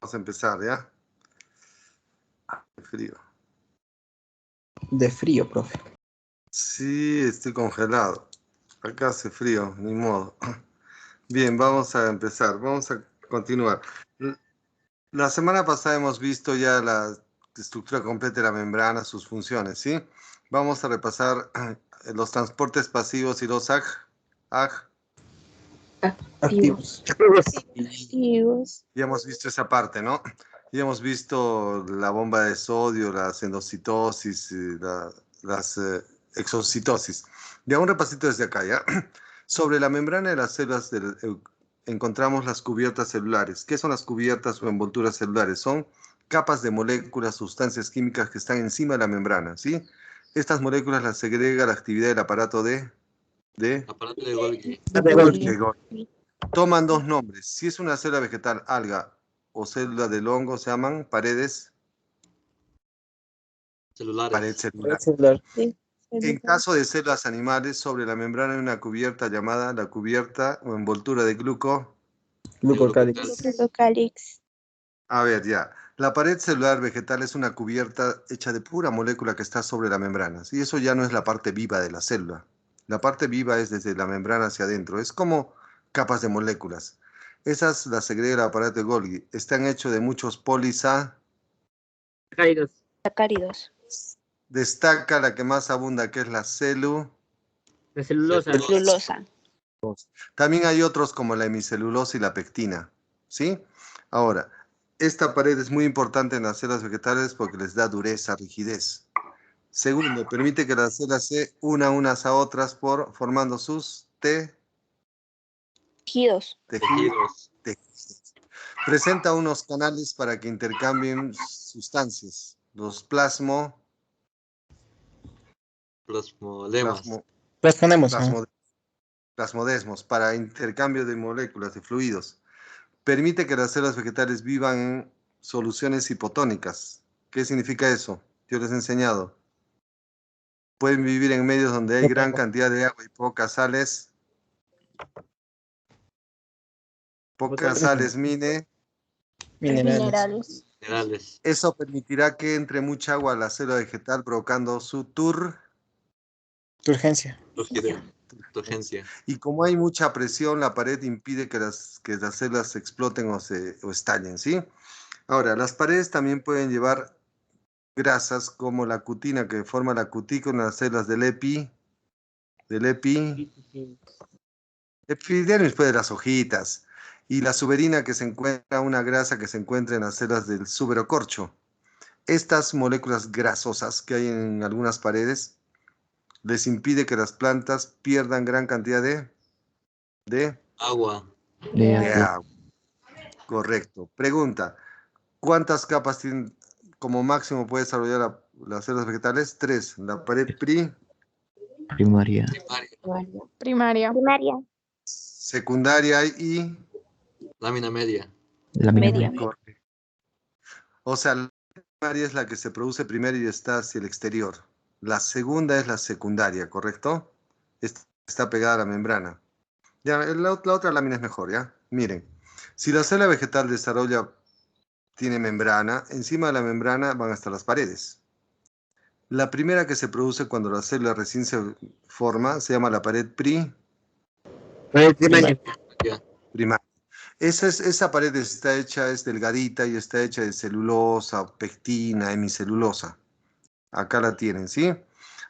Vamos a empezar, ¿ya? Frío. De frío, profe. Sí, estoy congelado. Acá hace frío, ni modo. Bien, vamos a empezar. Vamos a continuar. La semana pasada hemos visto ya la estructura completa de la membrana, sus funciones, ¿sí? Vamos a repasar los transportes pasivos y los Activos. Activos. Ya hemos visto esa parte, ¿no? Ya hemos visto la bomba de sodio, las endocitosis, las exocitosis. Ya un repasito desde acá, ¿ya? Sobre la membrana de las células encontramos las cubiertas celulares. ¿Qué son las cubiertas o envolturas celulares? Son capas de moléculas, sustancias químicas que están encima de la membrana, ¿sí? Estas moléculas las segrega la actividad del aparato de Aparato de Golgi. Golgi. Toman dos nombres. Si es una célula vegetal, alga o célula del hongo, se llaman paredes. Celulares. Pared celular. Celular. En caso de células animales, sobre la membrana hay una cubierta llamada la cubierta o envoltura de Glucocálix. Glucocálix. A ver, ya. La pared celular vegetal es una cubierta hecha de pura molécula que está sobre la membrana. Y eso ya no es la parte viva de la célula. La parte viva es desde la membrana hacia adentro. Es como capas de moléculas. Esas las segrega el aparato de Golgi. Están hechos de muchos Sacáridos. Destaca la que más abunda, que es la La celulosa. Celulosa. También hay otros como la hemicelulosa y la pectina, ¿sí? Ahora, esta pared es muy importante en las células vegetales porque les da dureza, rigidez. Segundo, permite que las células se unan unas a otras formando sus Tejidos. Tejidos. Presenta unos canales para que intercambien sustancias. Los Plasmolemas. plasmodesmos para intercambio de moléculas, de fluidos. Permite que las células vegetales vivan en soluciones hipotónicas. ¿Qué significa eso? Yo les he enseñado. Pueden vivir en medios donde hay gran cantidad de agua y pocas sales. Pocas sales Minerales. Minerales. Eso permitirá que entre mucha agua a la célula vegetal provocando su Turgencia. Turgencia. Y como hay mucha presión, la pared impide que las células exploten o estallen, ¿sí? Ahora, las paredes también pueden llevar grasas como la cutina que forma la cutícula en las células del epidermis, pues de las hojitas, y la suberina que se encuentra, una grasa que se encuentra en las células del suberocorcho. Estas moléculas grasosas que hay en algunas paredes les impide que las plantas pierdan gran cantidad de Agua. agua. Correcto. Pregunta, ¿cuántas capas tienen como máximo puede desarrollar las células vegetales? 3. La pared Primaria. Primaria. secundaria y Lámina media. Media. correcto. O sea, la primaria es la que se produce primero y está hacia el exterior. La segunda es la secundaria, ¿correcto? Está pegada a la membrana. Ya, la otra lámina es mejor, ¿ya? Miren, si la célula vegetal tiene membrana, encima de la membrana van a estar las paredes. La primera que se produce cuando la célula recién se forma se llama la pared Primaria. primaria. Esa pared está hecha, es delgadita y está hecha de celulosa, pectina, hemicelulosa. Acá la tienen, ¿sí?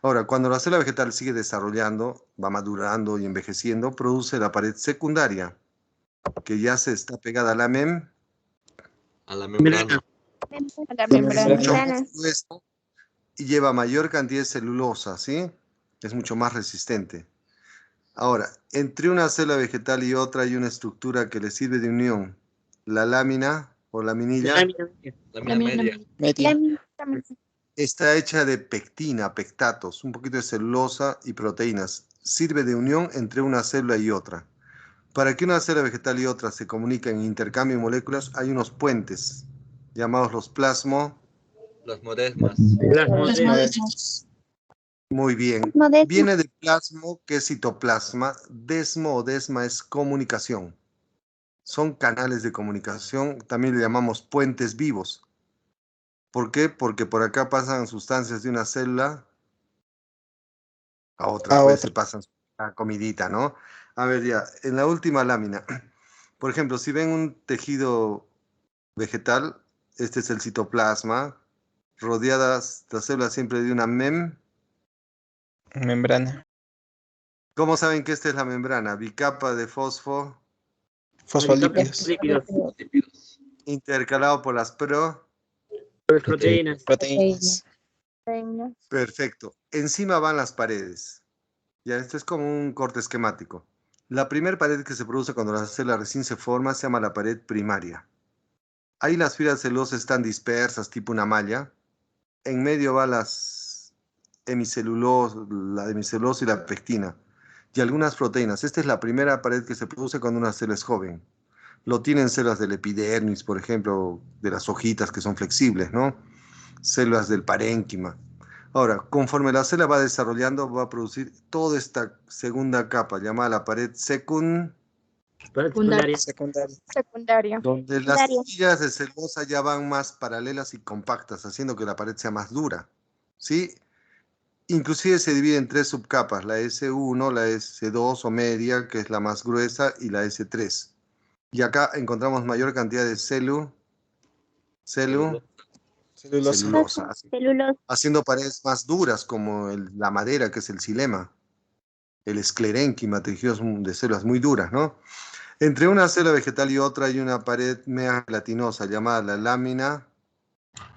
Ahora, cuando la célula vegetal sigue desarrollando, va madurando y envejeciendo, produce la pared secundaria, que ya se está pegada a la membrana. A la membrana. La Es mucho membrana. más gruesa y lleva mayor cantidad de celulosa, ¿sí? Es mucho más resistente. Ahora, entre una célula vegetal y otra hay una estructura que le sirve de unión. La lámina o laminilla Lámina media. está hecha de pectina, pectatos, un poquito de celulosa y proteínas. Sirve de unión entre una célula y otra. Para que una célula vegetal y otra se comuniquen e intercambien moléculas, hay unos puentes llamados los Plasmodesmas. Muy bien. Viene de plasmo, que es citoplasma. Desmo o desma es comunicación. Son canales de comunicación, también le llamamos puentes vivos. ¿Por qué? Porque por acá pasan sustancias de una célula a otra, pues se pasan la comidita, ¿no? A ver, ya, en la última lámina, por ejemplo, si ven un tejido vegetal, este es el citoplasma, rodeadas las células siempre de una membrana. ¿Cómo saben que esta es la membrana? Bicapa de Fosfolípidos. Lípidos. intercalado por las Proteínas. Proteínas. Perfecto. Encima van las paredes. Ya, esto es como un corte esquemático. La primera pared que se produce cuando la célula recién se forma se llama la pared primaria. Ahí las fibras celulosas están dispersas, tipo una malla. En medio va la hemicelulosa y la pectina. Y algunas proteínas. Esta es la primera pared que se produce cuando una célula es joven. Lo tienen células del epidermis, por ejemplo, de las hojitas que son flexibles, ¿no? Células del parénquima. Ahora, conforme la célula va desarrollando, va a producir toda esta segunda capa, llamada la pared secundaria, donde las tiras de celulosa ya van más paralelas y compactas, haciendo que la pared sea más dura, ¿sí? Inclusive se divide en 3 subcapas, la S1, la S2 o media, que es la más gruesa, y la S3. Y acá encontramos mayor cantidad de celulosa, haciendo paredes más duras como la madera, que es el xilema, el esclerénquima, tejidos de células muy duras, ¿no? Entre una célula vegetal y otra hay una pared media gelatinosa llamada la lámina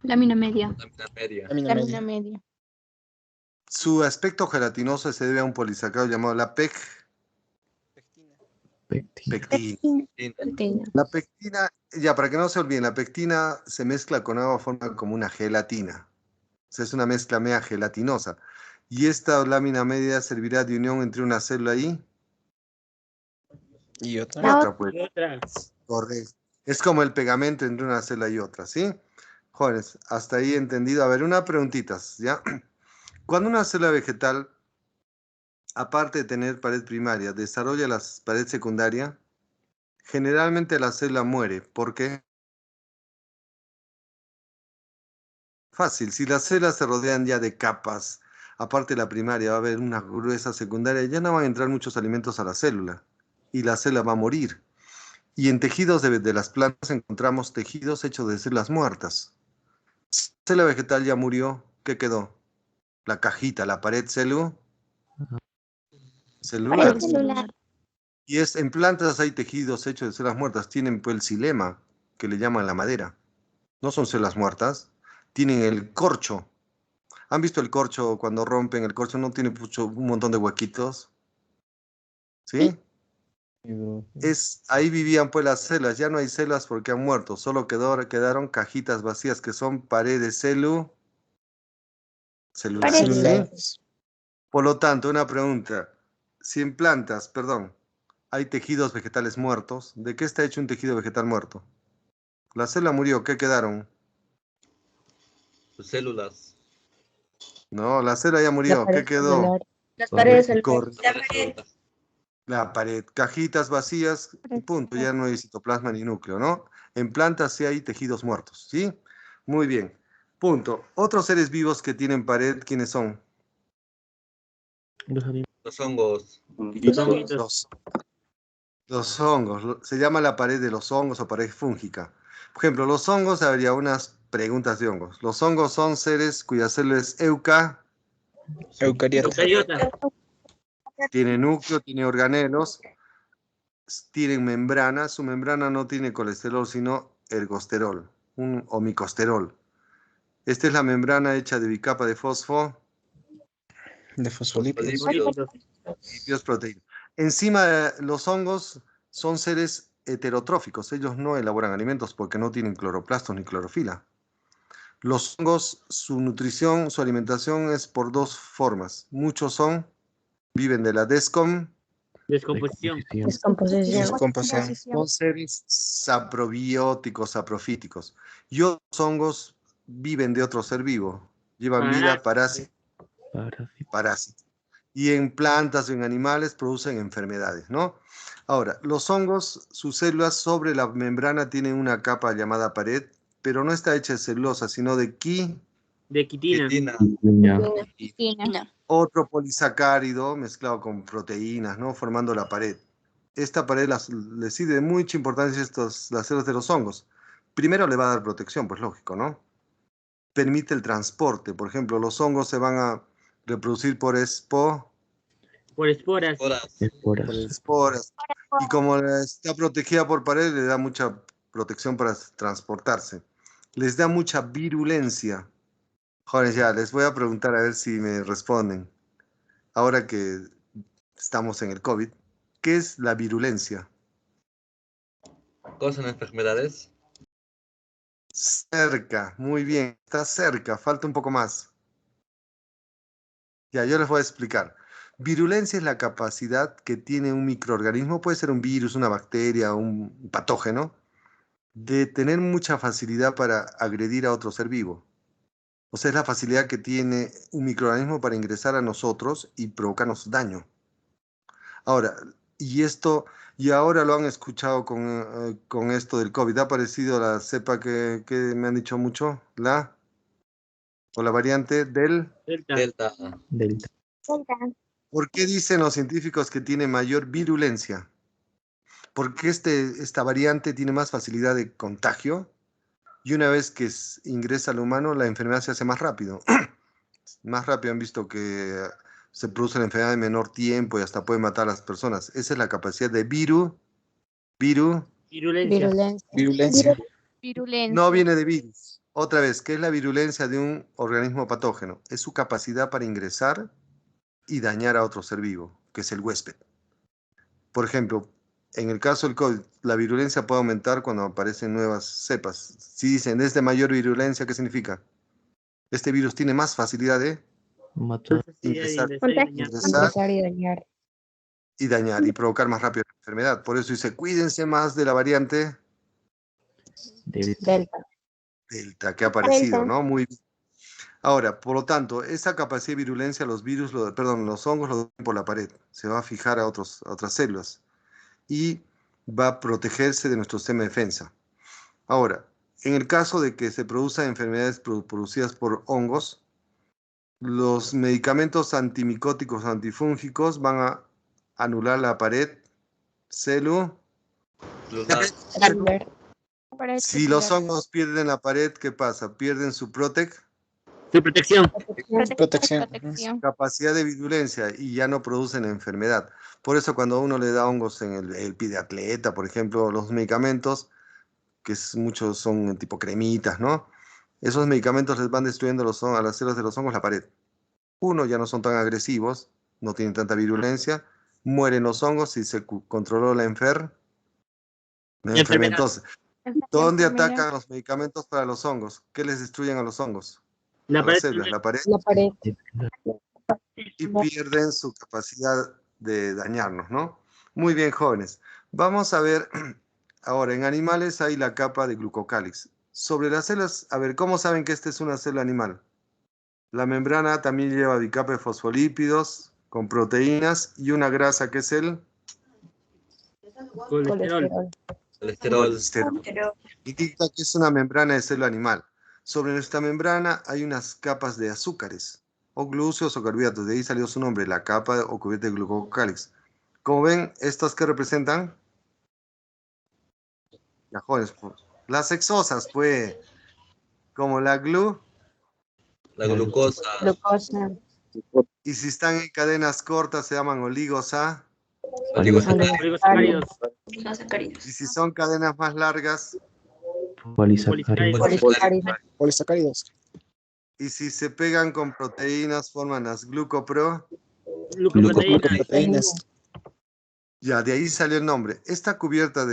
media. Lámina media. Su aspecto gelatinoso se debe a un polisacárido llamado la pectina. La pectina, ya para que no se olviden, la pectina se mezcla con agua, forma como una gelatina. O sea, es una mezcla media gelatinosa. Y esta lámina media servirá de unión entre una célula y otra. Pues. Correcto. Es como el pegamento entre una célula y otra, ¿sí? Jóvenes, hasta ahí entendido. A ver, una preguntita, ¿ya? Cuando una célula vegetal, aparte de tener pared primaria, desarrolla la pared secundaria, generalmente la célula muere. ¿Por qué? Fácil, si las células se rodean ya de capas, aparte de la primaria, va a haber una gruesa secundaria, ya no van a entrar muchos alimentos a la célula y la célula va a morir. Y en tejidos de las plantas encontramos tejidos hechos de células muertas. Si la célula vegetal ya murió, ¿qué quedó? La cajita, la pared celular. Y en plantas hay tejidos hechos de células muertas, tienen pues el xilema, que le llaman la madera. No son células muertas, tienen el corcho. ¿Han visto el corcho cuando rompen? El corcho no tiene un montón de huequitos. ¿Sí? Ahí vivían pues las células. Ya no hay células porque han muerto. Solo quedaron cajitas vacías que son paredes celulares. Por lo tanto, una pregunta. Si en plantas, hay tejidos vegetales muertos, ¿de qué está hecho un tejido vegetal muerto? La célula murió, ¿qué quedaron? Sus células. No, la célula ya murió, ¿qué quedó? Las paredes La pared, cajitas vacías y punto, ya no hay citoplasma ni núcleo, ¿no? En plantas sí hay tejidos muertos, ¿sí? Muy bien, punto. Otros seres vivos que tienen pared, ¿quiénes son? Los hongos. Los hongos, se llama la pared de los hongos o pared fúngica. Por ejemplo, los hongos, habría unas preguntas de hongos. Los hongos son seres cuyas células Eucariotas. Tienen núcleo, tienen organelos, tienen membrana. Su membrana no tiene colesterol, sino ergosterol, un homicosterol. Esta es la membrana hecha de bicapa de fosfolípidos proteínas. Encima, los hongos son seres heterotróficos. Ellos no elaboran alimentos porque no tienen cloroplastos ni clorofila. Los hongos, su nutrición, su alimentación es por 2 formas. Muchos viven de la Descomposición. Son seres saprobióticos, saprofíticos. Y otros hongos viven de otro ser vivo. Llevan vida parásita. y en plantas o en animales producen enfermedades, ¿no? Ahora, los hongos, sus células sobre la membrana tienen una capa llamada pared, pero no está hecha de celulosa, sino de De quitina. Quitina. otro polisacárido mezclado con proteínas, ¿no? Formando la pared. Esta pared le sirve de mucha importancia a las células de los hongos. Primero le va a dar protección, pues lógico, ¿no? Permite el transporte. Por ejemplo, los hongos se van a reproducir por Por esporas. esporas. Y como está protegida por pared, le da mucha protección para transportarse. Les da mucha virulencia. Jóvenes, ya, les voy a preguntar a ver si me responden. Ahora que estamos en el COVID, ¿qué es la virulencia? ¿Causan enfermedades? Cerca, muy bien, está cerca, falta un poco más. Ya, yo les voy a explicar. Virulencia es la capacidad que tiene un microorganismo, puede ser un virus, una bacteria, un patógeno, de tener mucha facilidad para agredir a otro ser vivo. O sea, es la facilidad que tiene un microorganismo para ingresar a nosotros y provocarnos daño. Ahora, y ahora lo han escuchado con esto del COVID. ¿Ha parecido la cepa que me han dicho mucho? O la variante del... Delta. ¿Por qué dicen los científicos que tiene mayor virulencia? Porque esta variante tiene más facilidad de contagio y una vez que ingresa al humano, la enfermedad se hace más rápido. Más rápido han visto que se produce la enfermedad en menor tiempo y hasta puede matar a las personas. Esa es la capacidad de Virulencia. No viene de virus. Otra vez, ¿qué es la virulencia de un organismo patógeno? Es su capacidad para ingresar y dañar a otro ser vivo, que es el huésped. Por ejemplo, en el caso del COVID, la virulencia puede aumentar cuando aparecen nuevas cepas. Si dicen es de mayor virulencia, ¿qué significa? Este virus tiene más facilidad de ingresar y dañar y provocar más rápido la enfermedad. Por eso dice, cuídense más de la variante Delta que ha aparecido, ¿no? Muy bien. Ahora, por lo tanto, esa capacidad de virulencia, los hongos lo dan por la pared, se va a fijar a otras células y va a protegerse de nuestro sistema de defensa. Ahora, en el caso de que se produzcan enfermedades producidas por hongos, los medicamentos antimicóticos antifúngicos van a anular la pared celular. Si los hongos pierden la pared, ¿qué pasa? Pierden su protección. capacidad de virulencia y ya no producen enfermedad. Por eso cuando uno le da hongos en el pie de atleta, por ejemplo, los medicamentos, muchos son tipo cremitas, ¿no? Esos medicamentos les van destruyendo a las células de los hongos la pared. Uno, ya no son tan agresivos, no tienen tanta virulencia, mueren los hongos y se controló la enfermedad. Entonces, ¿dónde atacan los medicamentos para los hongos? ¿Qué les destruyen a los hongos? La Las células, la pared. Y pierden su capacidad de dañarnos, ¿no? Muy bien, jóvenes. Vamos a ver, ahora, en animales hay la capa de glucocálix. Sobre las células, a ver, ¿cómo saben que esta es una célula animal? La membrana también lleva bicapa de fosfolípidos con proteínas y una grasa que es el Colesterol. Indica que es una membrana de célula animal. Sobre nuestra membrana hay unas capas de azúcares, o glúceos o carbohidratos. De ahí salió su nombre, la capa o cubierta de glucocálix. Como ven, ¿estas qué representan? Ya, jóvenes, las hexosas, pues, como la Glucosa. y si están en cadenas cortas se llaman oligosacáridos. Oligosacáridos. Y si son cadenas más largas, Polisacáridos. y si se pegan con proteínas forman las Glucoproteínas. Ya, de ahí salió el nombre. Esta cubierta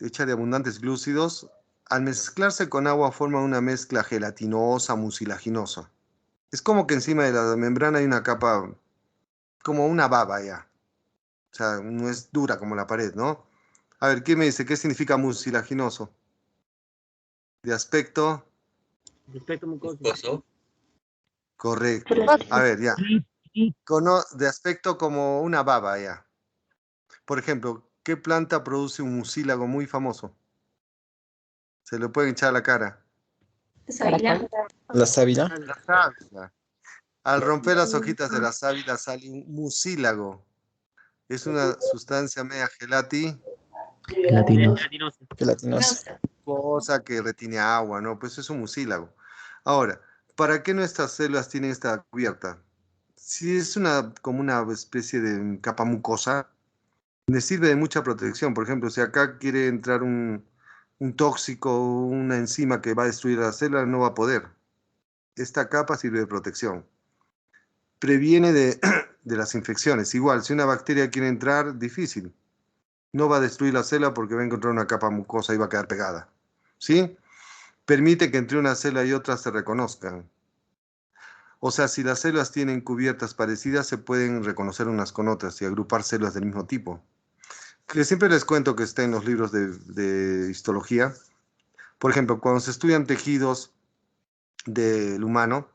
hecha de abundantes glúcidos, al mezclarse con agua forma una mezcla gelatinosa, mucilaginosa. Es como que encima de la membrana hay una capa, como una baba ya. O sea, no es dura como la pared, ¿no? A ver, ¿qué me dice? ¿Qué significa mucilaginoso? De aspecto. Aspecto mucoso. Correcto. A ver, ya. de aspecto como una baba ya. Por ejemplo, ¿qué planta produce un mucílago muy famoso? Se lo pueden echar a la cara. La sábila. La sábila. Al romper las hojitas de la sábila sale un mucílago. Es una sustancia media Gelatinosa. Gelatinosa. cosa que retiene agua, ¿no? Pues es un mucílago. Ahora, ¿para qué nuestras células tienen esta cubierta? Si es como una especie de capa mucosa, le sirve de mucha protección. Por ejemplo, si acá quiere entrar un tóxico, una enzima que va a destruir la célula, no va a poder. Esta capa sirve de protección. Previene de las infecciones. Igual, si una bacteria quiere entrar, difícil. No va a destruir la célula porque va a encontrar una capa mucosa y va a quedar pegada. ¿Sí? Permite que entre una célula y otra se reconozcan. O sea, si las células tienen cubiertas parecidas, se pueden reconocer unas con otras y agrupar células del mismo tipo. Que siempre les cuento que está en los libros de histología. Por ejemplo, cuando se estudian tejidos del humano,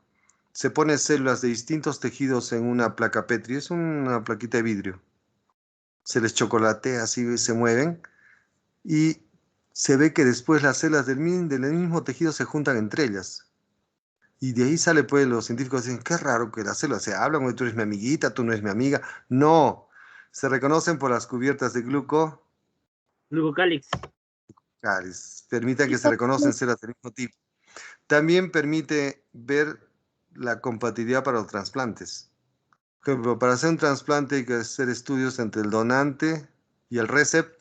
se ponen células de distintos tejidos en una placa Petri, es una plaquita de vidrio. Se les chocolatea, así se mueven, y se ve que después las células del mismo tejido se juntan entre ellas. Y de ahí sale, pues, los científicos dicen, qué raro que las células se hablan, oye, tú eres mi amiguita, tú no eres mi amiga. No, se reconocen por las cubiertas de Glucocálix. permiten que se reconocen células del mismo tipo. También permite ver la compatibilidad para los trasplantes. Por ejemplo, para hacer un trasplante hay que hacer estudios entre el donante y el Receptor.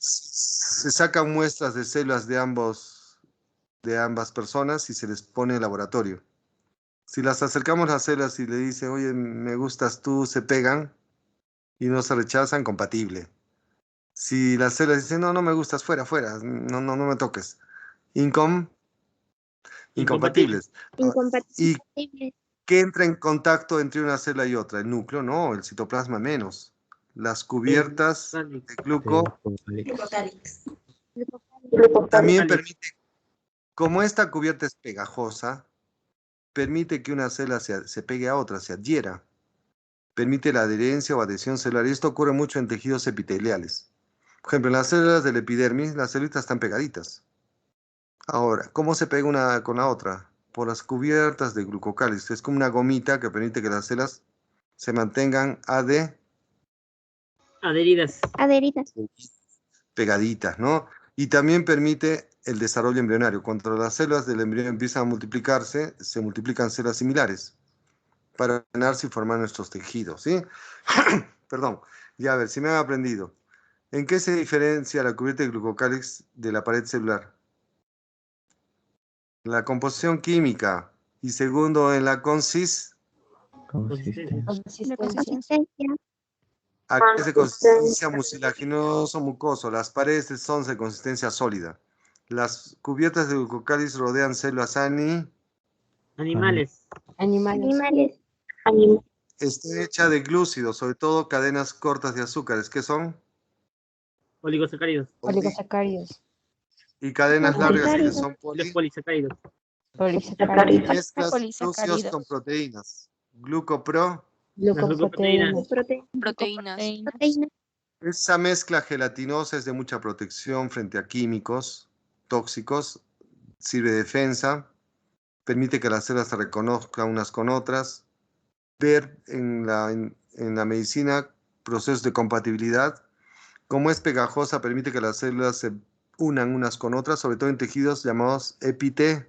se sacan muestras de células de ambas personas y se les pone en laboratorio. Si las acercamos las células y le dicen, oye, me gustas tú, se pegan y no se rechazan, compatible. Si las células dicen, no, no me gustas, fuera, fuera, no, no, no me toques, incompatibles. ¿Y qué entra en contacto entre una célula y otra? El núcleo, no, el citoplasma menos. Las cubiertas de también permite, como esta cubierta es pegajosa, permite que una célula se pegue a otra, se adhiera. Permite la adherencia o adhesión celular. Y esto ocurre mucho en tejidos epiteliales. Por ejemplo, en las células del epidermis, las células están pegaditas. Ahora, ¿cómo se pega una con la otra? Por las cubiertas de glucocáliz. Es como una gomita que permite que las células se mantengan Adheridas. pegaditas, ¿no? Y también permite el desarrollo embrionario. Cuando las células del embrión empiezan a multiplicarse, se multiplican células similares para ordenarse y formar nuestros tejidos, ¿sí? Perdón, ya a ver, si me han aprendido. ¿En qué se diferencia la cubierta de glucocálix de la pared celular? La composición química. Y segundo, en la Consistencia. ¿A qué es de consistencia mucilaginoso mucoso? Las paredes son de consistencia sólida. Las cubiertas de glucocálix rodean células Animales. Está hecha de glúcidos, sobre todo cadenas cortas de azúcares. ¿Qué son? Oligosacáridos. Y cadenas largas que son Los polisacáridos. mezclas glúcidos con proteínas. Glucopro. Las glucoproteínas. Proteínas. Esa mezcla gelatinosa es de mucha protección frente a químicos tóxicos, sirve de defensa, permite que las células se reconozcan unas con otras, ver en la medicina procesos de compatibilidad. Como es pegajosa, permite que las células se unan unas con otras, sobre todo en tejidos llamados Epiteliales.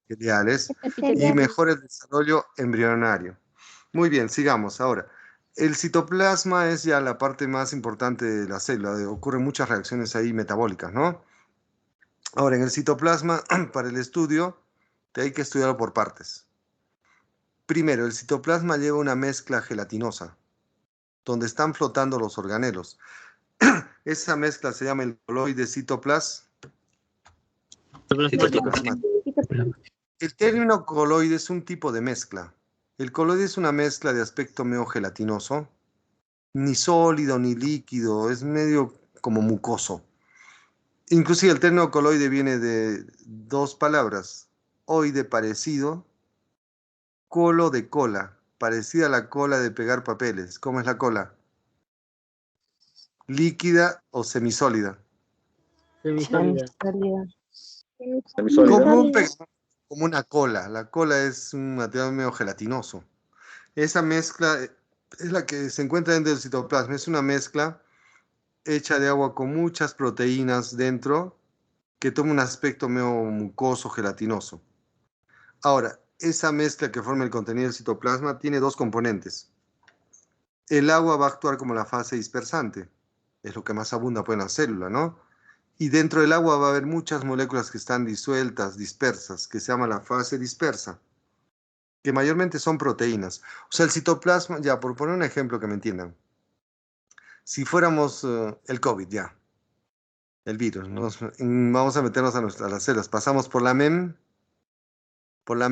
y mejora el desarrollo embrionario. Muy bien, sigamos ahora. El citoplasma es ya la parte más importante de la célula. Ocurren muchas reacciones ahí metabólicas, ¿no? Ahora, en el citoplasma, para el estudio, hay que estudiarlo por partes. Primero, el citoplasma lleva una mezcla gelatinosa, donde están flotando los organelos. Esa mezcla se llama el coloide citoplasmático. El término coloide es un tipo de mezcla. El coloide es una mezcla de aspecto medio gelatinoso, ni sólido ni líquido, es medio como mucoso. Inclusive el término coloide viene de dos palabras, oide parecido, colo de cola, parecida a la cola de pegar papeles. ¿Cómo es la cola? ¿Líquida o semisólida? Semisólida. Semisólida. Como una cola. La cola es un material medio gelatinoso. Esa mezcla es la que se encuentra dentro del citoplasma. Es una mezcla hecha de agua con muchas proteínas dentro que toma un aspecto medio mucoso, gelatinoso. Ahora, esa mezcla que forma el contenido del citoplasma tiene dos componentes. El agua va a actuar como la fase dispersante. Es lo que más abunda pues, en la célula, ¿no? Y dentro del agua va a haber muchas moléculas que están disueltas, dispersas, que se llama la fase dispersa, que mayormente son proteínas. O sea, el citoplasma, ya, por poner un ejemplo que me entiendan. Si fuéramos el COVID, ya, el virus, vamos a meternos a las células. Pasamos por la la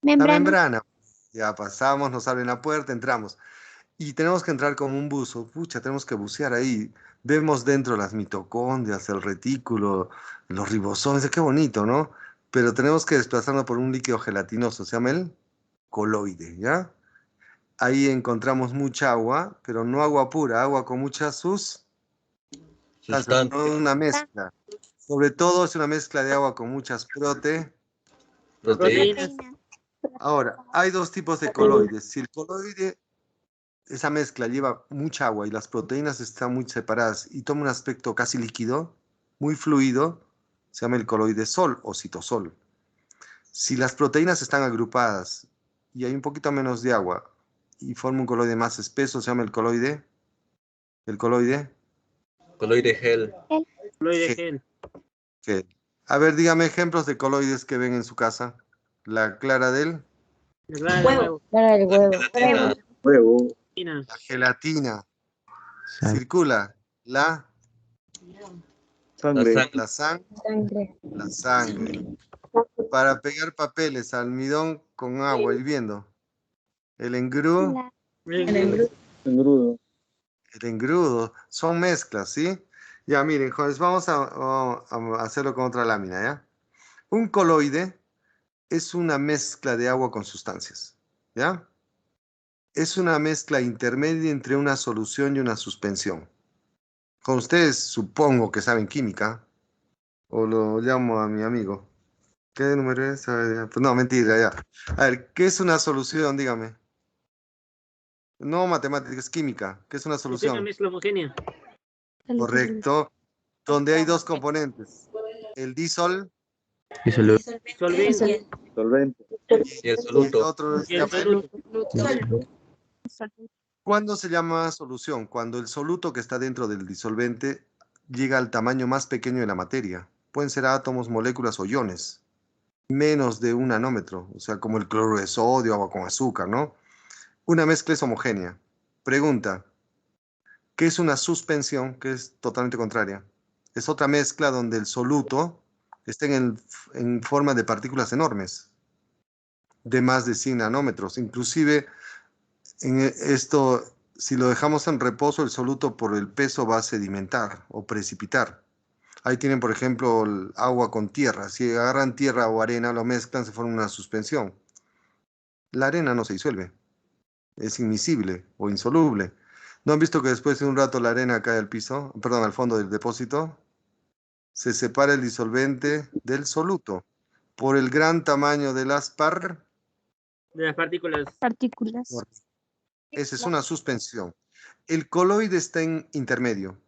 membrana. Ya pasamos, nos abren la puerta, entramos. Y tenemos que entrar como un buzo. Pucha, tenemos que bucear ahí. Vemos dentro las mitocondrias, el retículo, los ribosomes. Qué bonito, ¿no? Pero tenemos que desplazarnos por un líquido gelatinoso. Se llama el coloide, ¿ya? Ahí encontramos mucha agua, pero no agua pura, agua con muchas sustancias, no una mezcla. Sobre todo es una mezcla de agua con muchas Proteínas. Ahora, hay dos tipos de coloides. Si el coloide, esa mezcla lleva mucha agua y las proteínas están muy separadas y toma un aspecto casi líquido, muy fluido, se llama el coloide sol o citosol. Si las proteínas están agrupadas y hay un poquito menos de agua y forma un coloide más espeso, se llama el coloide gel. Coloide gel. gel. A ver, dígame ejemplos de coloides que ven en su casa. La clara del La clara del huevo. Clara del huevo. Huevo. la gelatina. Sal. Circula la Sangre. Sangre. la sangre. Para pegar papeles, almidón con agua hirviendo. El engrudo. Engrudo. El engrudo. Son mezclas, ¿sí? Ya, miren, jóvenes, vamos a hacerlo con otra lámina, ¿ya? Un coloide es una mezcla de agua con sustancias, ¿ya? Es una mezcla intermedia entre una solución y una suspensión. Con ustedes supongo que saben química, o lo llamo a mi amigo. ¿Qué número es? Pues no, mentira, ya. A ver, ¿qué es una solución? Dígame. No matemáticas, química. ¿Qué es una Es una solución? mezcla homogénea. Correcto. Donde hay dos componentes. El disolvente Solvente. Solvente. Y el y el soluto. otro Y el soluto. ¿Cuándo se llama solución? Cuando el soluto que está dentro del disolvente llega al tamaño más pequeño de la materia. Pueden ser átomos, moléculas o iones. Menos de 1 nanómetro. O sea, como el cloruro de sodio, agua con azúcar, ¿no? Una mezcla es homogénea. Pregunta. ¿Qué es una suspensión? Que es totalmente contraria. Es otra mezcla donde el soluto está en forma de partículas enormes, de más de 100 nanómetros. Inclusive, en esto, si lo dejamos en reposo, el soluto por el peso va a sedimentar o precipitar. Ahí tienen, por ejemplo, el agua con tierra. Si agarran tierra o arena, lo mezclan, se forma una suspensión. La arena no se disuelve. Es inmiscible o insoluble. ¿No han visto que después de un rato la arena cae al piso? Perdón, al fondo del depósito. Se separa el disolvente del soluto por el gran tamaño de las De las partículas. Esa es una suspensión. El coloide está en intermedio,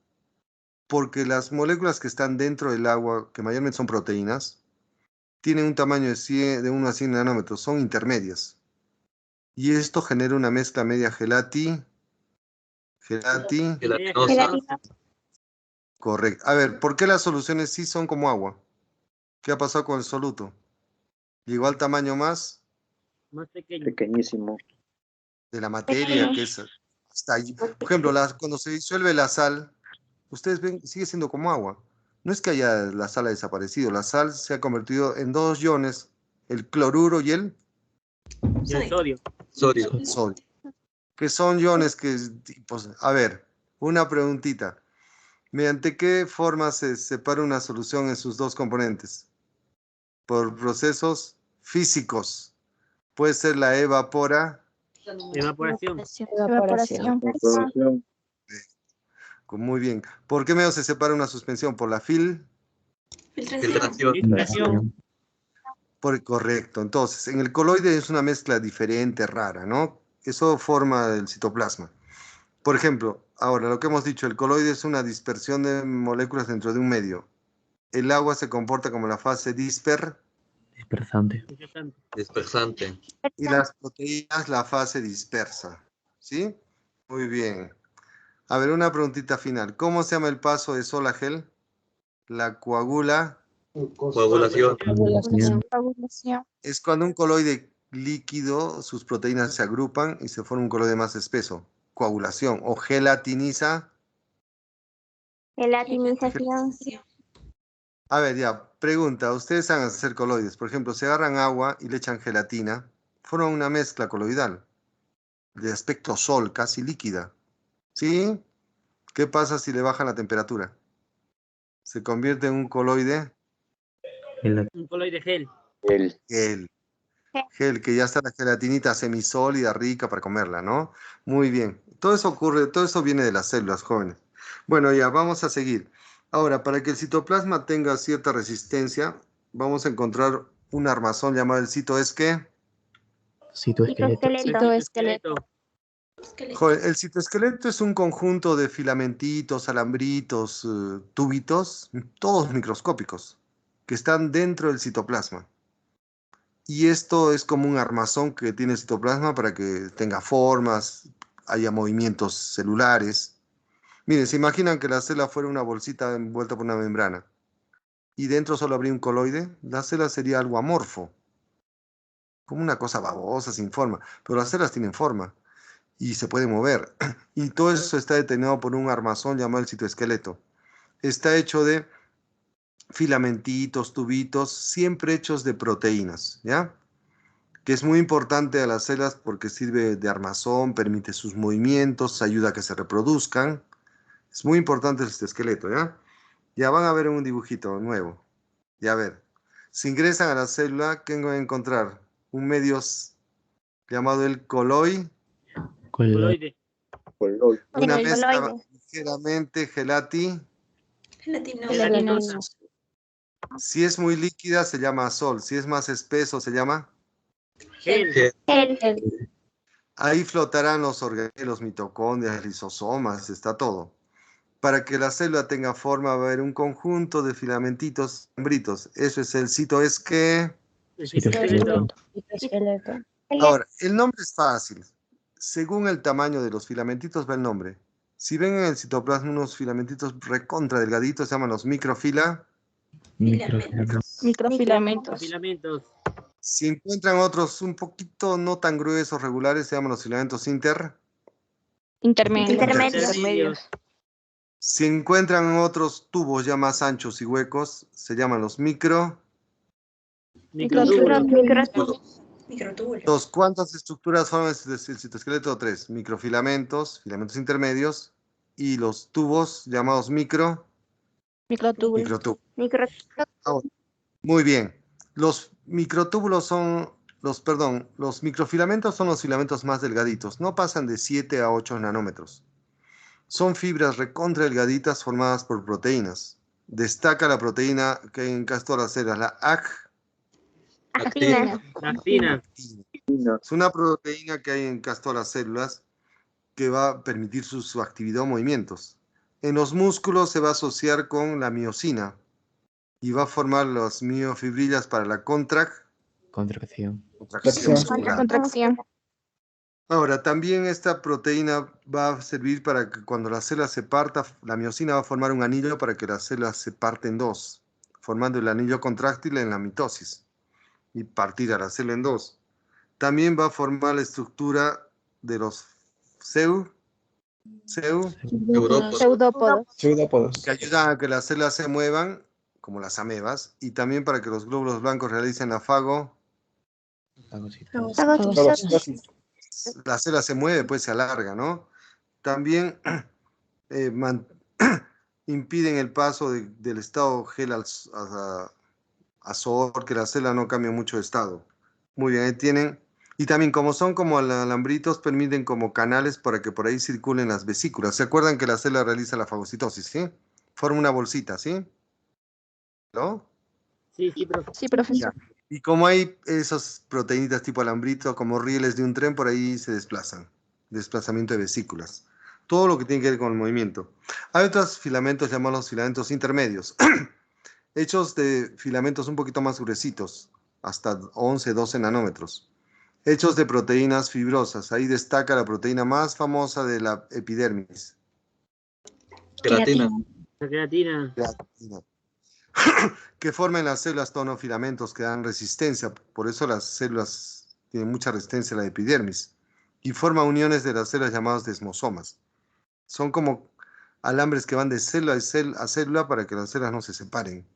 porque las moléculas que están dentro del agua, que mayormente son proteínas, tienen un tamaño de 1 a 100 nanómetros, son intermedias. Y esto genera una mezcla media gelatinosa. Correcto. A ver, ¿por qué las soluciones sí son como agua? ¿Qué ha pasado con el soluto? Llegó al tamaño más Más pequeño. Pequeñísimo. de la materia, que está allí. Por ejemplo, cuando se disuelve la sal, ustedes ven, sigue siendo como agua. No es que la sal ha desaparecido, la sal se ha convertido en dos iones, el cloruro y el sodio. sodio, que son iones que, pues, a ver, una preguntita. ¿Mediante qué forma se separa una solución en sus dos componentes? por procesos físicos. Puede ser la evaporación. Evaporación. Evaporación. Evaporación. Muy bien. ¿Por qué medio se separa una suspensión? ¿Por la Filtración. Filtración. Correcto. Entonces, en el coloide es una mezcla diferente, rara, ¿no? Eso forma el citoplasma. Por ejemplo, ahora lo que hemos dicho, el coloide es una dispersión de moléculas dentro de un medio. El agua se comporta como la fase Dispersante. Dispersante. y las proteínas la fase dispersa. ¿Sí? Muy bien. A ver, una preguntita final. ¿Cómo se llama el paso de sol a gel? La coagulación. Coagulación. Es cuando un coloide líquido, sus proteínas se agrupan y se forma un coloide más espeso. Coagulación. O gelatiniza. Gelatinización. A ver, ya, pregunta. Ustedes saben hacer coloides. Por ejemplo, se agarran agua y le echan gelatina. Forman una mezcla coloidal de aspecto sol, casi líquida. ¿Sí? ¿Qué pasa si le bajan la temperatura? Se convierte en un coloide Un coloide gel. El. gel, que ya está la gelatinita semisólida, rica para comerla, ¿no? Muy bien. Todo eso ocurre, todo eso viene de las células jóvenes. Bueno, ya, vamos a seguir. Ahora, para que el citoplasma tenga cierta resistencia, vamos a encontrar un armazón llamado el citoesqueleto. Citoesqueleto. Joder, el citoesqueleto es un conjunto de filamentitos, alambritos, tubitos, todos microscópicos, que están dentro del citoplasma. Y esto es como un armazón que tiene el citoplasma para que tenga formas, haya movimientos celulares. Miren, se imaginan que la célula fuera una bolsita envuelta por una membrana y dentro solo habría un coloide, la célula sería algo amorfo, como una cosa babosa, sin forma, pero las células tienen forma y se pueden mover. Y todo eso está detenido por un armazón llamado el citoesqueleto. Está hecho de filamentitos, tubitos, siempre hechos de proteínas, ¿ya? Que es muy importante a las células porque sirve de armazón, permite sus movimientos, ayuda a que se reproduzcan. Es muy importante el citoesqueleto, ¿ya? Ya van a ver un dibujito nuevo. Ya a ver. Si ingresan a la célula, ¿qué van a encontrar? Un medio llamado el coloide. Coloide. Color. Una mezcla ligeramente Gelatinosa. Si es muy líquida, se llama sol. Si es más espeso, se llama. Gel. Ahí flotarán los organelos, mitocondrias, lisosomas, está todo. Para que la célula tenga forma, va a haber un conjunto de filamentitos, alambritos. Eso es el citoesqueleto. El citoesqueleto. Ahora, el nombre es fácil. Según el tamaño de los filamentitos va el nombre. Si ven en el citoplasma unos filamentitos recontra delgaditos, se llaman los Microfilamentos. Filamentos. Si encuentran otros un poquito no tan gruesos, regulares, se llaman los filamentos Intermedios. Si encuentran otros tubos ya más anchos y huecos, se llaman los Microtúbulos. Entonces, ¿cuántas estructuras forman el citoesqueleto? 3. Microfilamentos, filamentos intermedios y los tubos llamados microtúbulos. Ahora, muy bien. Los microtúbulos son los microfilamentos son los filamentos más delgaditos. No pasan de 7 a 8 nanómetros. Son fibras recontra delgaditas formadas por proteínas. Destaca la proteína que hay en casi todas las células, la Actina. Es una proteína que hay en casi todas las células que va a permitir su actividad o movimientos. En los músculos se va a asociar con la miosina y va a formar las miofibrillas para la Contracción. contracción. Ahora, también esta proteína va a servir para que cuando la célula se parta, la miosina va a formar un anillo para que la célula se parte en dos, formando el anillo contráctil en la mitosis y partir a la célula en dos. También va a formar la estructura de los Pseudópodos. que ayudan a que las células se muevan, como las amebas, y también para que los glóbulos blancos realicen la Fagocitosis. la célula se mueve, pues se alarga, ¿no? También impiden el paso del estado gel Azor, que la célula no cambia mucho de estado. Muy bien, ahí tienen. Y también como son como alambritos, permiten como canales para que por ahí circulen las vesículas. ¿Se acuerdan que la célula realiza la fagocitosis, sí? Forma una bolsita, ¿sí? ¿No? Sí, profe. Sí, profesor. Ya. Y como hay esas proteínitas tipo alambrito, como rieles de un tren, por ahí se desplazan. Desplazamiento de vesículas. Todo lo que tiene que ver con el movimiento. Hay otros filamentos llamados filamentos intermedios, hechos de filamentos un poquito más gruesitos, hasta 11, 12 nanómetros. Hechos de proteínas fibrosas. Ahí destaca la proteína más famosa de la epidermis. Queratina. La queratina. Creatina. Que forman las células tonofilamentos que dan resistencia. Por eso las células tienen mucha resistencia a la epidermis. Y forman uniones de las células llamadas desmosomas. Son como alambres que van de célula a célula para que las células no se separen.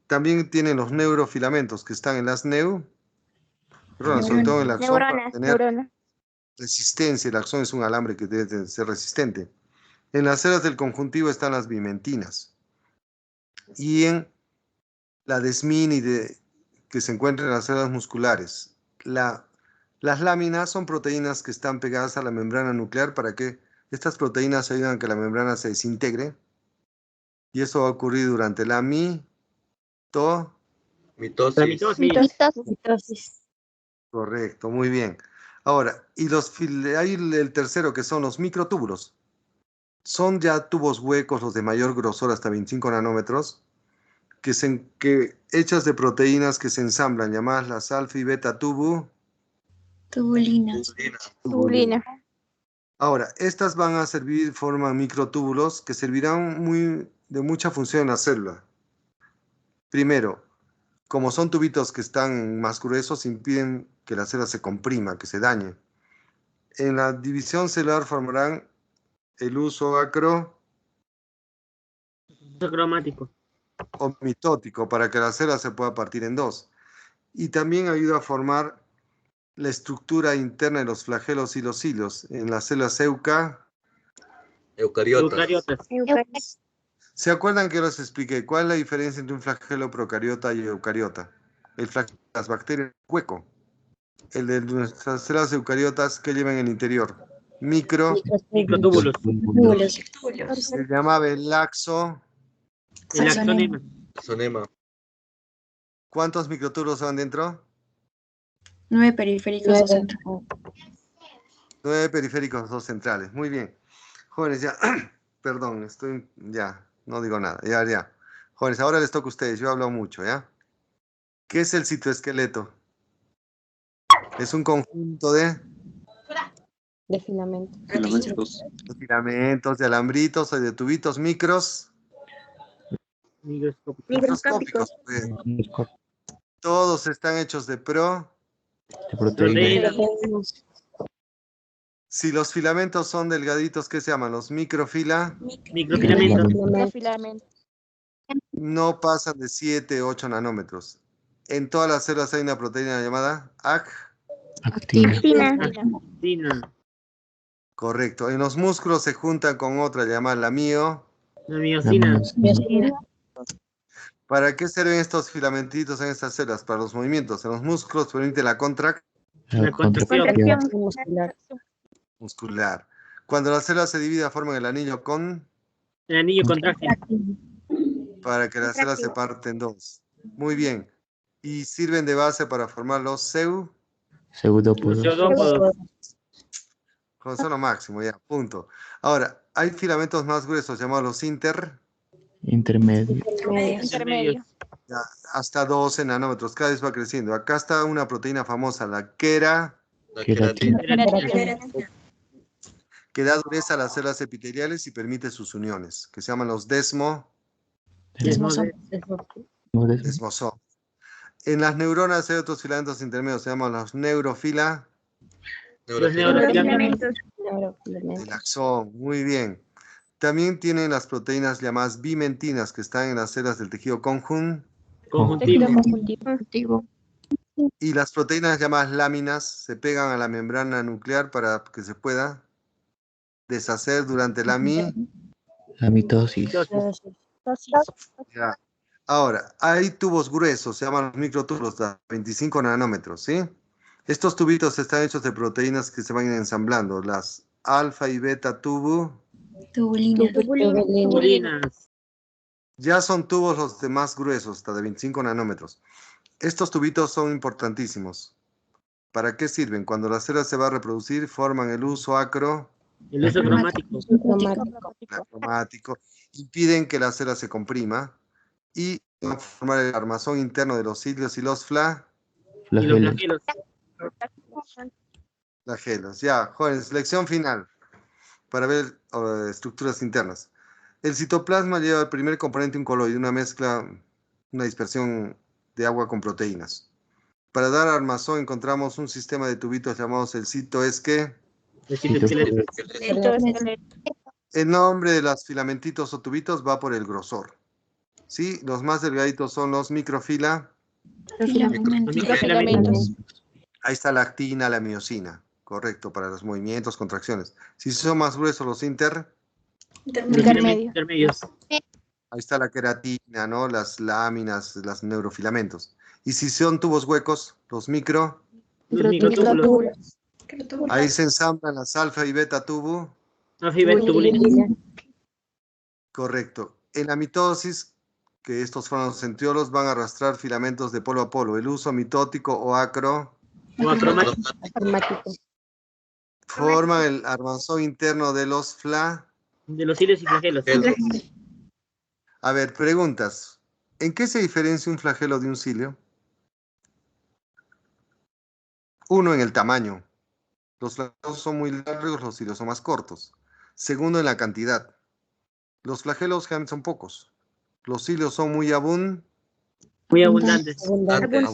También tienen los neurofilamentos que están en las sobre todo en el axón, para tener Neurona. resistencia. El axón es un alambre que debe ser resistente. En las células del conjuntivo están las bimentinas. Y en la desmínide que se encuentra en las células musculares. Las láminas son proteínas que están pegadas a la membrana nuclear para que estas proteínas ayuden a que la membrana se desintegre. Y eso va a ocurrir durante la La Mitosis. Mitosis. Correcto, muy bien. Ahora, y hay el tercero que son los microtúbulos. Son ya tubos huecos, los de mayor grosor hasta 25 nanómetros, que hechas de proteínas que se ensamblan, llamadas las alfa y beta Tubulinas. Tubulina. Ahora, estas van a servir, forman microtúbulos que servirán de mucha función en la célula. Primero, como son tubitos que están más gruesos, impiden que la célula se comprima, que se dañe. En la división celular formarán el uso Cromático. o mitótico para que la célula se pueda partir en dos. Y también ayuda a formar la estructura interna de los flagelos y los hilos en las células Eucariotas. ¿Se acuerdan que les expliqué cuál es la diferencia entre un flagelo procariota y eucariota? El flagelo de las bacterias hueco. El de nuestras células eucariotas que llevan en el interior. Microtúbulos. Se llamaba el laxo. El axonema. Sonema. ¿Cuántos microtúbulos van dentro? 9 periféricos, 2 centrales. 9 periféricos, 2 centrales. Muy bien. Jóvenes, ya. Perdón, ya. No digo nada. Ya. Jóvenes, ahora les toca a ustedes. Yo he hablado mucho, ¿ya? ¿Qué es el citoesqueleto? Es un conjunto de Filamentos. filamentos, de alambritos o de tubitos microscópicos. Pues. Todos están hechos de De proteína. Proteínas. Si los filamentos son delgaditos, ¿qué se llaman? Los Microfilamentos. Microfilamentos. no pasan de 7, 8 nanómetros. En todas las células hay una proteína llamada Actina. Actina. Correcto. En los músculos se juntan con otra llamada la La miosina. ¿Para qué sirven estos filamentitos en estas células? Para los movimientos. En los músculos permite la La contracción. muscular. Cuando la célula se divide forman el anillo El anillo contráctil. para que la célula se parte en dos. Muy bien. Y sirven de base para formar los Pseudópodos. Pseudópodos. son lo máximo, ya, punto. Ahora, hay filamentos más gruesos llamados los Intermedio. Intermedios. hasta 12 nanómetros, cada vez va creciendo. Acá está una proteína famosa, la queratina, Queratina. que da dureza a las células epiteliales y permite sus uniones, que se llaman los desmosomas. En las neuronas hay otros filamentos intermedios, se llaman los Los Neurofilamentos. neurofilamentos. del axón. Muy bien. También tienen las proteínas llamadas bimentinas, que están en las células del tejido Conjuntivo. Conjuntivo. y las proteínas llamadas láminas se pegan a la membrana nuclear para que se pueda deshacer durante la La mitosis. Ya. Ahora, hay tubos gruesos, se llaman los microtubos de 25 nanómetros, ¿sí? Estos tubitos están hechos de proteínas que se van ensamblando, las alfa y beta Tubulina. Tubulinas. ya son tubos los de más gruesos, hasta de 25 nanómetros. Estos tubitos son importantísimos. ¿Para qué sirven? Cuando la célula se va a reproducir, forman el uso El uso cromático. acromático, impiden que la célula se comprima y van a formar el armazón interno de los cilios y los Y los Flagelos. flagelos. flagelos. Ya, jóvenes, selección final para ver estructuras internas. El citoplasma lleva el primer componente un coloide, una mezcla, una dispersión de agua con proteínas. Para dar armazón encontramos un sistema de tubitos llamados el citoesqueleto. El citoesqueleto. El nombre de los filamentitos o tubitos va por el grosor. ¿Sí? Los más delgaditos son los microfilamentos. Microfilamentos. Ahí está la actina, la miosina. Correcto, para los movimientos, contracciones. Si son más gruesos los Intermedios. ahí está la queratina, ¿no? Las láminas, los neurofilamentos. Y si son tubos huecos, los micro, Los microtúbulos. ahí se ensamblan las alfa y beta tubo. Alfa y beta tubulinas. Correcto. En la mitosis, que estos fueron los centriolos, van a arrastrar filamentos de polo a polo. El uso mitótico o O acromático. forman el armazón interno de los De los cilios y flagelos. A ver, preguntas. ¿En qué se diferencia un flagelo de un cilio? Uno, en el tamaño. Los flagelos son muy largos, los cilios son más cortos. Segundo, en la cantidad. Los flagelos generalmente son pocos. Los cilios son muy Muy abundantes. abundantes.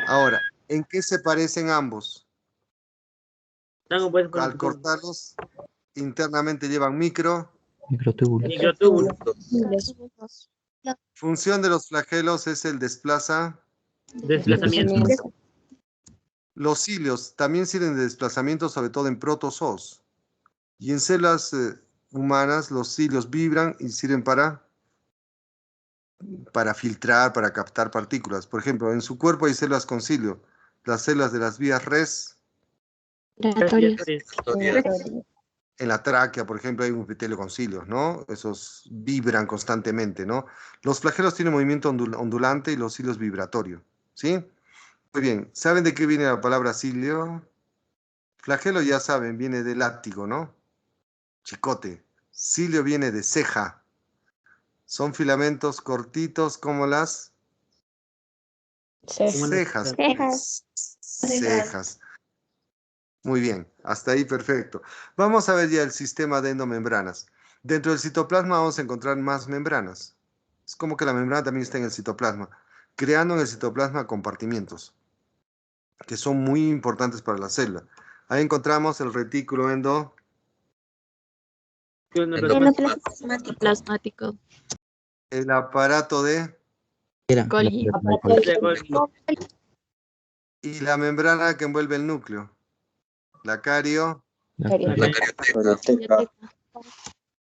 Ahora, ¿en qué se parecen ambos? Están compuestos por Al cortarlos, internamente llevan Microtúbulos. microtúbulos. Función de los flagelos es el Desplazamiento. Los cilios también sirven de desplazamiento, sobre todo en protozoos. Y en células humanas, los cilios vibran y sirven para filtrar, para captar partículas. Por ejemplo, en su cuerpo hay células con cilio. Las células de las vías en la tráquea, por ejemplo, hay un epitelio con cilios, ¿no? Esos vibran constantemente, ¿no? Los flagelos tienen movimiento ondulante y los cilios vibratorio, ¿sí? Muy bien. ¿Saben de qué viene la palabra cilio? Flagelo ya saben, viene de látigo, ¿no? Chicote. Cilio viene de ceja. Son filamentos cortitos como las cejas. Cejas. Muy bien, hasta ahí perfecto. Vamos a ver ya el sistema de endomembranas. Dentro del citoplasma vamos a encontrar más membranas. Es como que la membrana también está en el citoplasma, creando en el citoplasma compartimientos, que son muy importantes para la célula. Ahí encontramos el retículo Plasmático. el aparato de Golgi. y la membrana que envuelve el núcleo, la carioteca.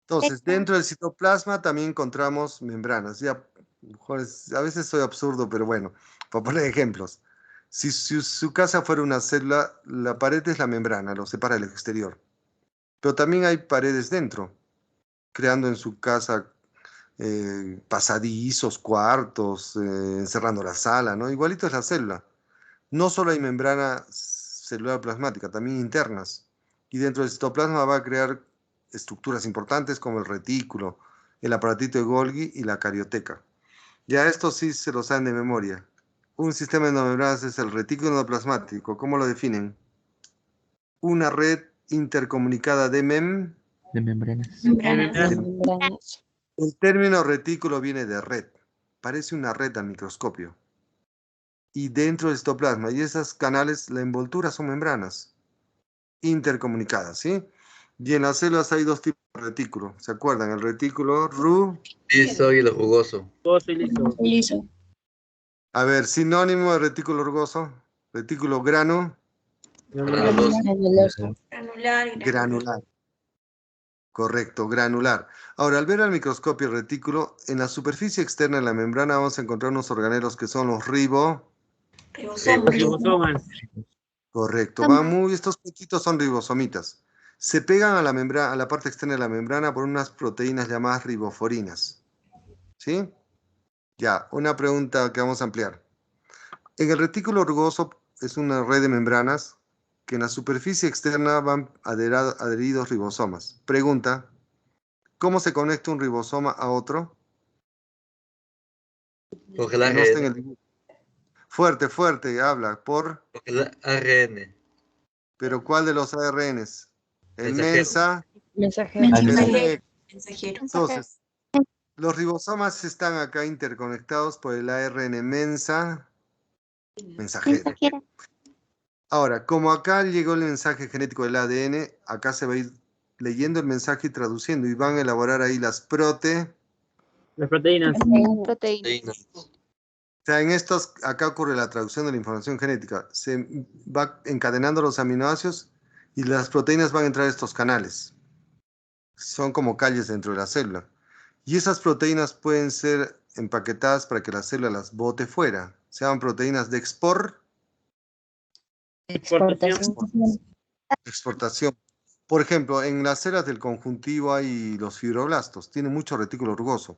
Entonces, dentro del citoplasma también encontramos membranas. Ya, a veces soy absurdo, pero bueno, para poner ejemplos. Si su casa fuera una célula, la pared es la membrana, lo separa del exterior. Pero también hay paredes dentro, creando en su casa pasadizos, cuartos, encerrando la sala, ¿no? Igualito es la célula. No solo hay membrana celular plasmática, también internas. Y dentro del citoplasma va a crear estructuras importantes como el retículo, el aparatito de Golgi y la carioteca. Ya esto sí se lo saben de memoria. Un sistema de endomembranas es el retículo endoplasmático. ¿Cómo lo definen? Una red intercomunicada de membranas. El término retículo viene de red. Parece una red al microscopio. Y dentro del citoplasma y esas canales, la envoltura son membranas intercomunicadas, ¿sí? Y en las células hay dos tipos de retículo. ¿Se acuerdan? El retículo liso y el jugoso. Liso. A ver, sinónimo de retículo rugoso. Retículo Granuloso. Granular. granular. Correcto, granular. Ahora, al ver al microscopio el retículo, en la superficie externa de la membrana vamos a encontrar unos organelos que son los Ribosomas. Correcto, estos poquitos son ribosomitas. Se pegan a la membrana, a la parte externa de la membrana por unas proteínas llamadas riboforinas. ¿Sí? Ya, una pregunta que vamos a ampliar. En el retículo rugoso es una red de membranas que en la superficie externa van adheridos ribosomas. Pregunta, ¿cómo se conecta un ribosoma a otro? Coge el Que no esté en el ARN. dibujo. Fuerte, fuerte, habla. Por, Coge el ARN. pero ¿cuál de los ARNs? El Mensajero. mensa. Mensajero. Perfecto. Entonces, los ribosomas están acá interconectados por el ARN mensajero. Ahora, como acá llegó el mensaje genético del ADN, acá se va a ir leyendo el mensaje y traduciendo, y van a elaborar ahí las proteínas. Las proteínas. Proteínas. O sea, en estos, acá ocurre la traducción de la información genética. Se va encadenando los aminoácidos y las proteínas van a entrar a estos canales. Son como calles dentro de la célula. Y esas proteínas pueden ser empaquetadas para que la célula las bote fuera. Se llaman proteínas de exportación. Por ejemplo, en las células del conjuntivo hay los fibroblastos. Tienen mucho retículo rugoso.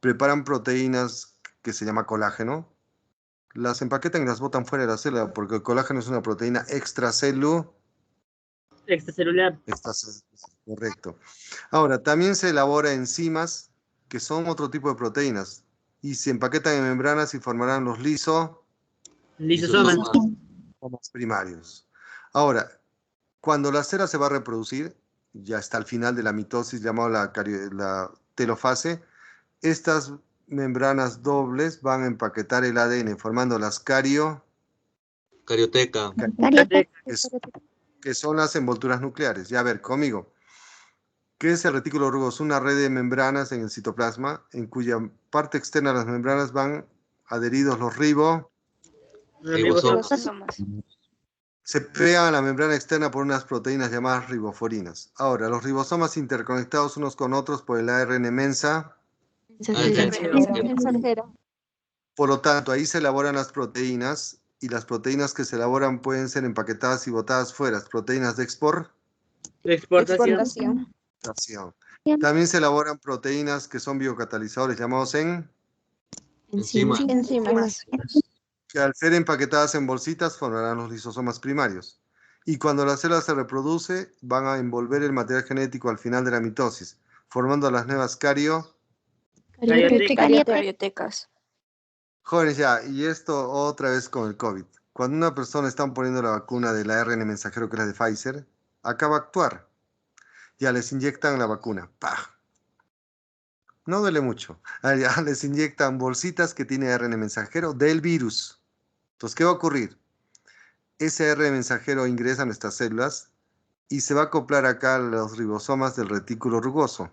Preparan proteínas que se llama colágeno. Las empaquetan y las botan fuera de la célula porque el colágeno es una proteína extracelular. Correcto. Ahora, también se elabora enzimas que son otro tipo de proteínas y se empaquetan en membranas y formarán los Lisosomas. lisosomas primarios. Ahora, cuando la célula se va a reproducir, ya está al final de la mitosis llamada la telofase, estas membranas dobles van a empaquetar el ADN formando las Carioteca. que son las envolturas nucleares. Ya a ver, conmigo. ¿Qué es el retículo rugoso? Una red de membranas en el citoplasma, en cuya parte externa de las membranas van adheridos los Ribosomas. se pegan a la membrana externa por unas proteínas llamadas riboforinas. Ahora, los ribosomas interconectados unos con otros por el ARN Mensajero. por lo tanto, ahí se elaboran las proteínas y las proteínas que se elaboran pueden ser empaquetadas y botadas fuera, proteínas de Exportación. exportación. También se elaboran proteínas que son biocatalizadores llamados Enzimas. que al ser empaquetadas en bolsitas formarán los lisosomas primarios. Y cuando la célula se reproduce, van a envolver el material genético al final de la mitosis, formando las nuevas Cariotecas. Jóvenes ya, y esto otra vez con el COVID. Cuando una persona está poniendo la vacuna del ARN mensajero que es la de Pfizer, acaba de actuar. Ya les inyectan la vacuna. ¡Pah! No duele mucho. Ya les inyectan bolsitas que tiene ARN mensajero del virus. Entonces, ¿qué va a ocurrir? Ese ARN mensajero ingresa a nuestras células y se va a acoplar acá a los ribosomas del retículo rugoso.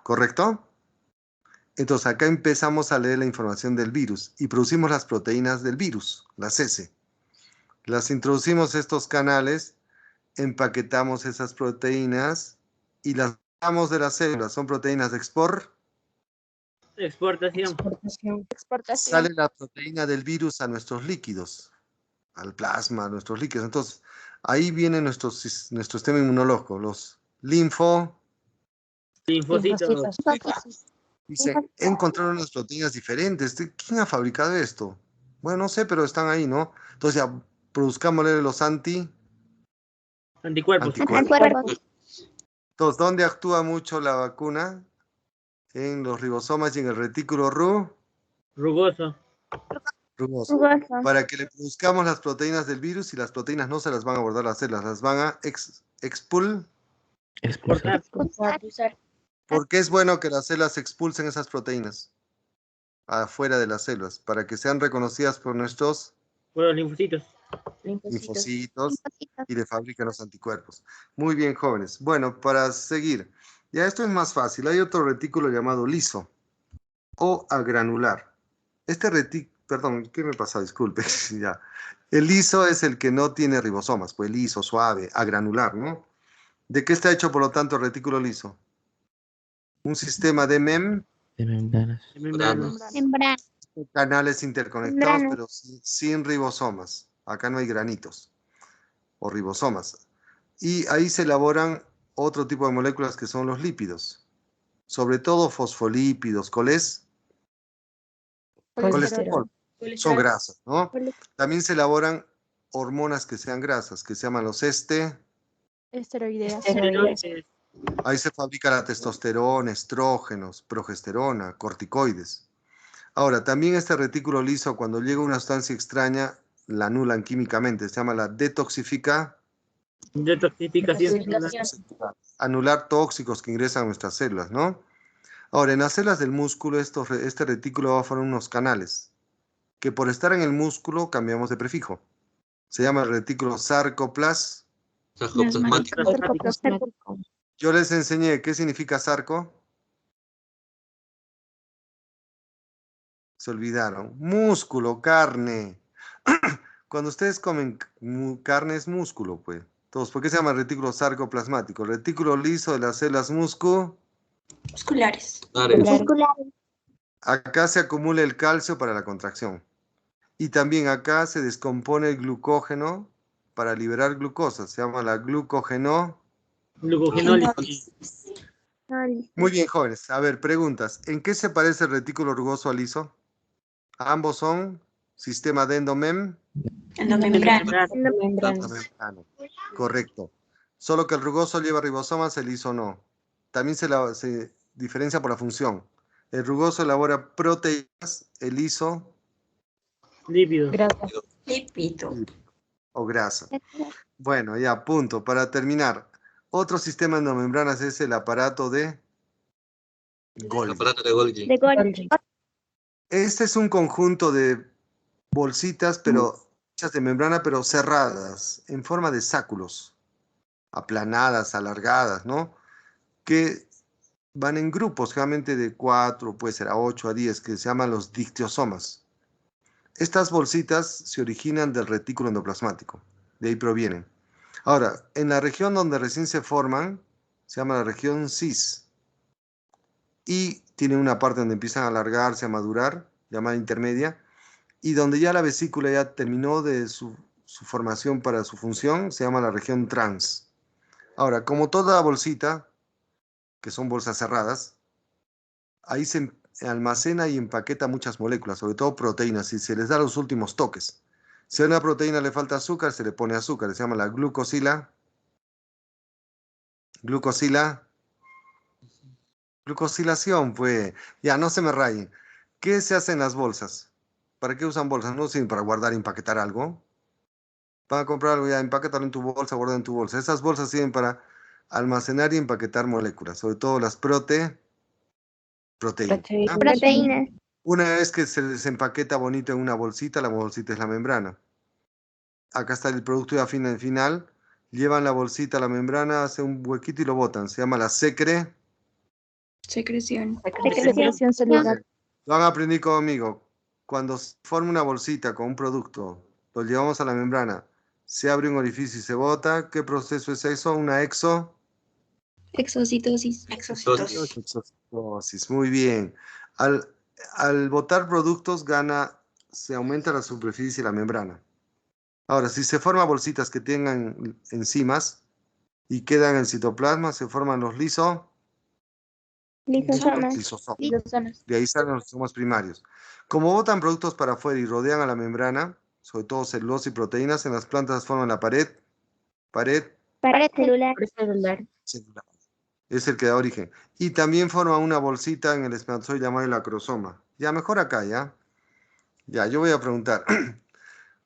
¿Correcto? Entonces, acá empezamos a leer la información del virus y producimos las proteínas del virus, las S. Las introducimos a estos canales, empaquetamos esas proteínas y las sacamos de las células. Son proteínas de Exportación. Sale la proteína del virus a nuestros líquidos, al plasma, a nuestros líquidos. Entonces, ahí viene nuestro sistema inmunológico, los Linfocitos. Dicen, encontraron unas proteínas diferentes. ¿Quién ha fabricado esto? Bueno, no sé, pero están ahí, ¿no? Entonces ya produzcámosle los Anticuerpos. Entonces, ¿dónde actúa mucho la vacuna? En los ribosomas y en el retículo Rugoso. rugoso. Para que le produzcamos las proteínas del virus y las proteínas no se las van a abordar las células, las van a Exportar. ¿Por qué es bueno que las células expulsen esas proteínas afuera de las células? Para que sean reconocidas por nuestros Los linfocitos. linfocitos y le fabrican los anticuerpos. Muy bien, jóvenes. Bueno, para seguir, ya esto es más fácil. Hay otro retículo llamado liso o agranular. Este retículo, perdón, ¿qué me pasa? Disculpe. Ya. El liso es el que no tiene ribosomas, pues liso, suave, agranular, ¿no? ¿De qué está hecho, por lo tanto, el retículo liso? Un sistema de De membranas. De membranas. Membrana. canales interconectados, Membrana. pero sin ribosomas. Acá no hay granitos o ribosomas. Y ahí se elaboran otro tipo de moléculas que son los lípidos. Sobre todo fosfolípidos, colesterol. Son grasas, ¿no? También se elaboran hormonas que sean grasas, que se llaman los Esteroideas. Esteroides. Ahí se fabrica la testosterona, estrógenos, progesterona, corticoides. Ahora, también este retículo liso, cuando llega una sustancia extraña, la anulan químicamente. Se llama la detoxificación. Detoxificación. Anular tóxicos que ingresan a nuestras células, ¿no? Ahora, en las células del músculo, este retículo va a formar unos canales, que por estar en el músculo cambiamos de prefijo. Se llama el retículo sarcoplasmático. Sarcoplasmático. Yo les enseñé qué significa sarco. Se olvidaron. Músculo, carne. Cuando ustedes comen carne es músculo, pues. Entonces, ¿por qué se llama retículo sarcoplasmático? El retículo liso de las células Musculares. Acá se acumula el calcio para la contracción. Y también acá se descompone el glucógeno para liberar glucosa. Se llama la glucogenólisis. Muy bien, jóvenes. A ver, preguntas. ¿En qué se parece el retículo rugoso al liso? Ambos son sistema de Endomembrana. endomembrana. Correcto. Solo que el rugoso lleva ribosomas, el liso no. También se diferencia por la función. El rugoso elabora proteínas, el liso Lípidos. Lípido. o grasa. Bueno, ya, punto. Para terminar, otro sistema de endomembranas es el aparato de Golgi. Este es un conjunto de bolsitas, pero hechas de membrana, pero cerradas, en forma de sáculos, aplanadas, alargadas, ¿no? Que van en grupos, generalmente de 4, puede ser a 8, a 10, que se llaman los dictiosomas. Estas bolsitas se originan del retículo endoplasmático, de ahí provienen. Ahora, en la región donde recién se forman, se llama la región cis, y tiene una parte donde empiezan a alargarse, a madurar, llamada intermedia, y donde ya la vesícula ya terminó de su formación para su función, se llama la región trans. Ahora, como toda bolsita, que son bolsas cerradas, ahí se almacena y empaqueta muchas moléculas, sobre todo proteínas, y se les da los últimos toques. Si a una proteína le falta azúcar, se le pone azúcar, se llama la glucosilación, pues. Ya, no se me rayen. ¿Qué se hace en las bolsas? ¿Para qué usan bolsas? No sirven para guardar y empaquetar algo. Van a comprar algo, ya, empaquetarlo en tu bolsa, guarda en tu bolsa. Esas bolsas sirven para almacenar y empaquetar moléculas, sobre todo las proteínas. Una vez que se desempaqueta bonito en una bolsita, la bolsita es la membrana. Acá está el producto ya final. Llevan la bolsita a la membrana, hacen un huequito y lo botan. Se llama la secreción celular. Lo han aprendido conmigo. Cuando se forma una bolsita con un producto, lo llevamos a la membrana, se abre un orificio y se bota. ¿Qué proceso es eso? Una Exocitosis. Muy bien. Al botar productos se aumenta la superficie de la membrana. Ahora, si se forman bolsitas que tengan enzimas y quedan en el citoplasma, se forman los lisosomas. De ahí salen los lisosomas primarios. Como botan productos para afuera y rodean a la membrana, sobre todo celulosa y proteínas, en las plantas forman la pared celular. Es el que da origen. Y también forma una bolsita en el espermatozoide llamada el acrosoma. Ya, mejor acá, ¿ya? Ya, yo voy a preguntar.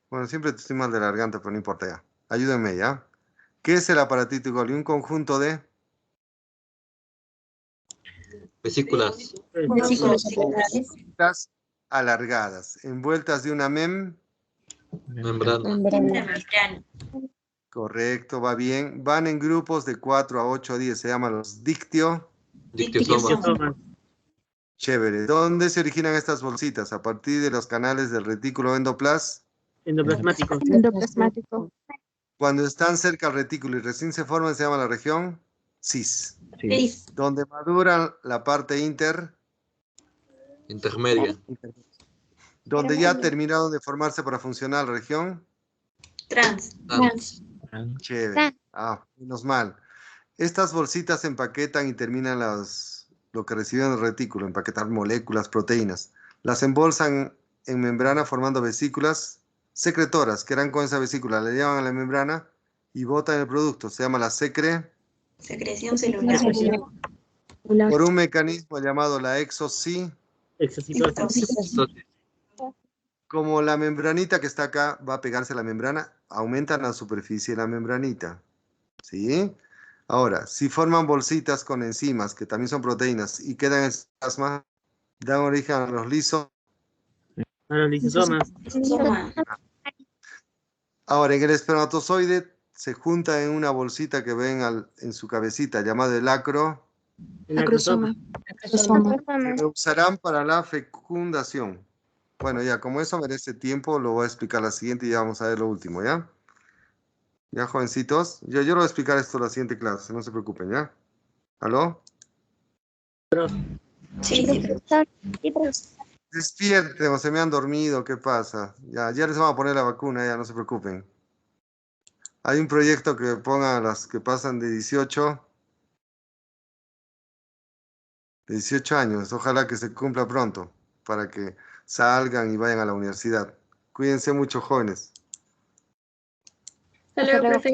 Bueno, siempre estoy mal de la garganta, pero no importa ya. Ayúdenme, ¿ya? ¿Qué es el aparatito Golgi? Un conjunto de Vesículas. bolsitas alargadas, envueltas de una Membrana. Correcto, va bien. Van en grupos de 4 a 8 a 10. Se llaman los Dictiosomas. Chévere. ¿Dónde se originan estas bolsitas? A partir de los canales del retículo endoplasmático. Endoplasmático. Cuando están cerca al retículo y recién se forman, se llama la región cis. Sí. Cis. Donde maduran la parte Intermedia. donde ya terminaron de formarse para funcionar la región. Trans. Trans. Chévere. Menos mal. Estas bolsitas se empaquetan y terminan lo que reciben el retículo, empaquetar moléculas, proteínas. Las embolsan en membrana formando vesículas secretoras, que eran con esa vesícula, le llevan a la membrana y botan el producto. Se llama la Secreción celular. por un mecanismo llamado la exocitosis. Exocitosis. Como la membranita que está acá va a pegarse a la membrana, aumentan la superficie de la membranita. ¿Sí? Ahora, si forman bolsitas con enzimas, que también son proteínas, y quedan en plasma, dan origen a los lisos. A los lisosomas. Soma. Ahora, en el espermatozoide se junta en una bolsita que ven en su cabecita, llamada el acro, El acrosoma. que lo usarán para la fecundación. Bueno, ya, como eso merece tiempo, lo voy a explicar la siguiente y ya vamos a ver lo último, ¿ya? Ya, jovencitos. Yo lo voy a explicar esto en la siguiente clase, no se preocupen, ¿ya? ¿Aló? Sí. Despierten o se me han dormido, ¿qué pasa? Ya les vamos a poner la vacuna, ya no se preocupen. Hay un proyecto que ponga a las que pasan de 18 años. Ojalá que se cumpla pronto para que salgan y vayan a la universidad. Cuídense mucho, jóvenes. Hasta luego, profe.